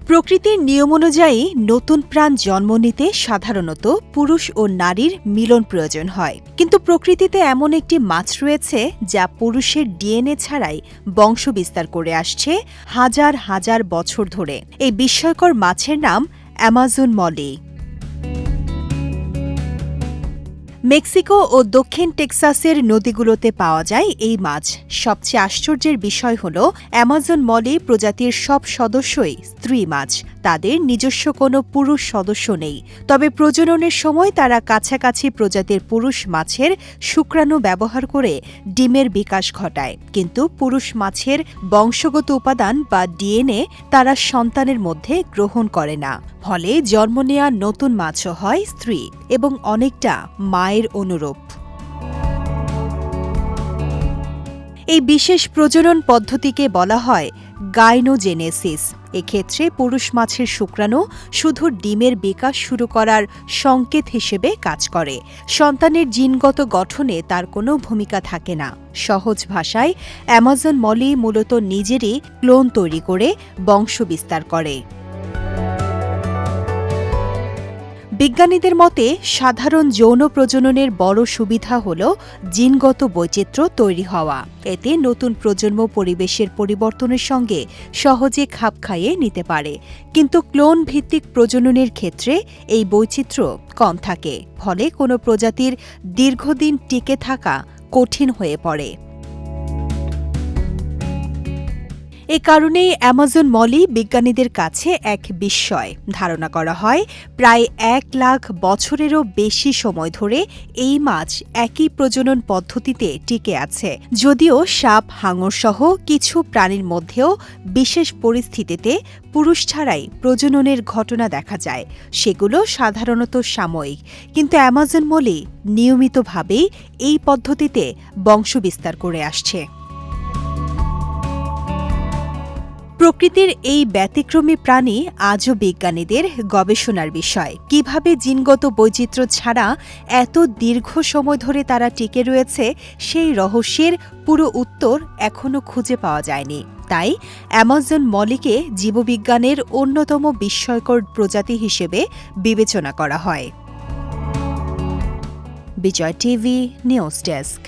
প্রকৃতির নিয়ম অনুযায়ী নতুন প্রাণ জন্ম নিতে সাধারণত পুরুষ ও নারীর মিলন প্রয়োজন হয়, কিন্তু প্রকৃতিতে এমন একটি মাছ রয়েছে যা পুরুষের ডিএনএ ছাড়াই বংশবিস্তার করে আসছে হাজার হাজার বছর ধরে। এই বিস্ময়কর মাছের নাম অ্যামাজন মলি। মেক্সিকো ও দক্ষিণ টেক্সাসের নদীগুলোতে পাওয়া যায় এই মাছ। সবচেয়ে আশ্চর্যের বিষয় হল অ্যামাজন মলি প্রজাতির সব সদস্যই স্ত্রী মাছ। তাদের নিজস্ব কোনো পুরুষ সদস্য নেই, তবে প্রজননের সময় তারা কাছাকাছি প্রজাতির পুরুষ মাছের শুক্রাণু ব্যবহার করে ডিমের বিকাশ ঘটায়। কিন্তু পুরুষ মাছের বংশগত উপাদান বা ডিএনএ তারা সন্তানের মধ্যে গ্রহণ করে না, ফলে জন্ম নেয়া নতুন মাছও হয় স্ত্রী এবং অনেকটা মায়ের অনুরূপ। এই বিশেষ প্রজনন পদ্ধতিকে বলা হয় গাইনোজেনেসিস। এক্ষেত্রে পুরুষ মাছের শুক্রাণু শুধু ডিমের বিকাশ শুরু করার সংকেত হিসেবে কাজ করে। সন্তানের জিনগত গঠনে তার কোনো ভূমিকা থাকে না। সহজ ভাষায় অ্যামাজন মলি মূলত নিজেরই ক্লোন তৈরি করে বংশবিস্তার করে। বিজ্ঞানীদের মতে সাধারণ যৌন প্রজননের বড় সুবিধা হল জিনগত বৈচিত্র্য তৈরি হওয়া। এতে নতুন প্রজন্ম পরিবেশের পরিবর্তনের সঙ্গে সহজে খাপ খাইয়ে নিতে পারে। কিন্তু ক্লোন ভিত্তিক প্রজননের ক্ষেত্রে এই বৈচিত্র্য কম থাকে, ফলে কোনো প্রজাতির দীর্ঘদিন টিকে থাকা কঠিন হয়ে পড়ে। এ কারণেই অ্যামাজন মলি বিজ্ঞানীদের কাছে এক বিস্ময়। ধারণা করা হয় প্রায় 1 লাখ বছরেরও বেশি সময় ধরে এই মাছ একই প্রজনন পদ্ধতিতে টিকে আছে। যদিও সাপ, হাঙর সহ কিছু প্রাণীর মধ্যেও বিশেষ পরিস্থিতিতে পুরুষ ছাড়াই প্রজননের ঘটনা দেখা যায়, সেগুলো সাধারণত সাময়িক। কিন্তু অ্যামাজন মলি নিয়মিতভাবেই এই পদ্ধতিতে বংশবিস্তার করে আসছে। প্রকৃতির এই ব্যতিক্রমী প্রাণী আজও বিজ্ঞানীদের গবেষণার বিষয়। কিভাবে জিনগত বৈচিত্র্য ছাড়া এত দীর্ঘ সময় ধরে তারা টিকে রয়েছে, সেই রহস্যের পুরো উত্তর এখনও খুঁজে পাওয়া যায়নি। তাই অ্যামাজন মলিকে জীববিজ্ঞানের অন্যতম বিস্ময়কর প্রজাতি হিসেবে বিবেচনা করা হয়। বিজয় টিভি নিউজ ডেস্ক।